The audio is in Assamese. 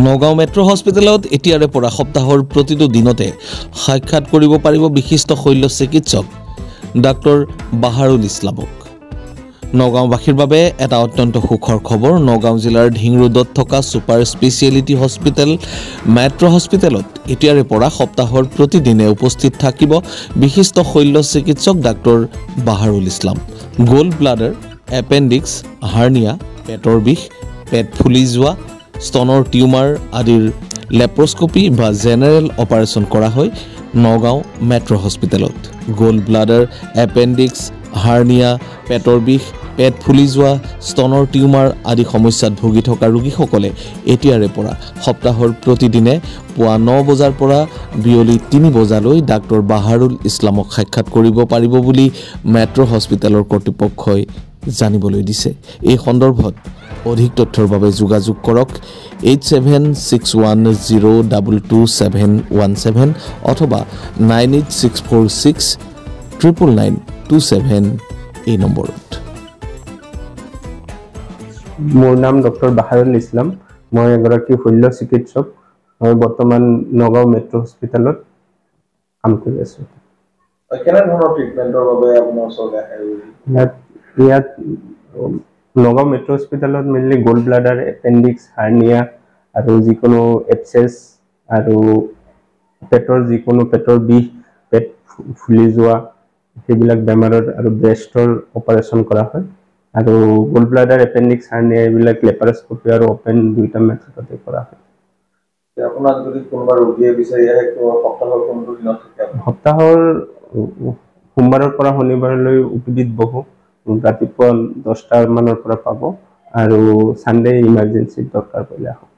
নগাঁও মেট্ৰ' হস্পিটেলত এতিয়াৰে পৰা সপ্তাহৰ প্ৰতিটো দিনতে সাক্ষাৎ কৰিব পাৰিব বিশিষ্ট শল্য চিকিৎসক ডাক্তৰ বাহাৰুল ইছলামক। নগাঁওবাসীৰ বাবে এটা অত্যন্ত সুখৰ খবৰ। নগাঁও জিলাৰ ঢিং ৰোডত থকা ছুপাৰ স্পেচিয়েলিটি হস্পিটেল মেট্ৰ' হস্পিটেলত এতিয়াৰে পৰা সপ্তাহৰ প্ৰতিদিনে উপস্থিত থাকিব বিশিষ্ট শল্য চিকিৎসক doctor Baharul Islam. Gold bladder, appendix, hernia, পেটৰ বিষ, পেট ফুলি যোৱা, স্তনৰ টিউমাৰ আদিৰ লেপ্ৰস্কপি বা জেনেৰেল অপাৰেশ্যন কৰা হয় নগাঁও মেট্ৰ' হস্পিটেলত। গোল্ড ব্লাডাৰ, এপেণ্ডিক্স, হাৰ্নিয়া, পেটৰ বিষ, পেট ফুলি যোৱা, স্তনৰ টিউমাৰ আদি সমস্যাত ভুগি থকা ৰোগীসকলে এতিয়াৰে পৰা সপ্তাহৰ প্ৰতিদিনে পুৱা 9 বজাৰ পৰা বিয়লি 3 বজালৈ ডাক্তৰ বাহাৰুল ইছলামক সাক্ষাৎ কৰিব পাৰিব বুলি মেট্ৰ' হস্পিটেলৰ কৰ্তৃপক্ষই জানিবলৈ দিছে। এই সন্দৰ্ভত অধিক তথ্যৰ বাবে যোগাযোগ কৰক 8761022717 অথবা 9864699927 এই নম্বৰত। মোৰ নাম ডক্টৰ বাহাৰুল ইছলাম। মই এগৰাকী শল্য চিকিৎসক। মই বৰ্তমান নগাঁও মেট্ৰ' হস্পিটেলত কাম কৰি আছোঁ। কেনেধৰণৰ ট্ৰিটমেণ্টৰ বাবে আপোনাৰ ওচৰলৈ আহে? ইয়াত নগাঁও মেট্ৰ' হস্পিটেলত mainly gold bladder, appendix, hernia আৰু যিকোনো এপচেছ আৰু পেটৰ বিষ, পেট ফুলি যোৱা সেইবিলাক বেমাৰৰ আৰু ব্ৰেষ্টৰ অপাৰেশ্যন কৰা হয়। আৰু গোল্ড ব্লাডাৰ, এপেণ্ডিক্স, হাৰ্নিয়া এইবিলাক লেপাৰস্কপি আৰু অপেন দুইটা মেথডতে কৰা হয়। আপোনাক যদি কোনোবা ৰোগীয়ে বিচাৰি আহে সপ্তাহৰ কোনটো দিনত থাকে? সপ্তাহৰ সোমবাৰৰ পৰা শনিবাৰলৈ OPDত বহো। ৰাতিপুৱা 10টা মানৰ পৰা পাব আৰু ছানডে ইমাৰ্জেঞ্চিত দৰকাৰ পৰিলে আহক।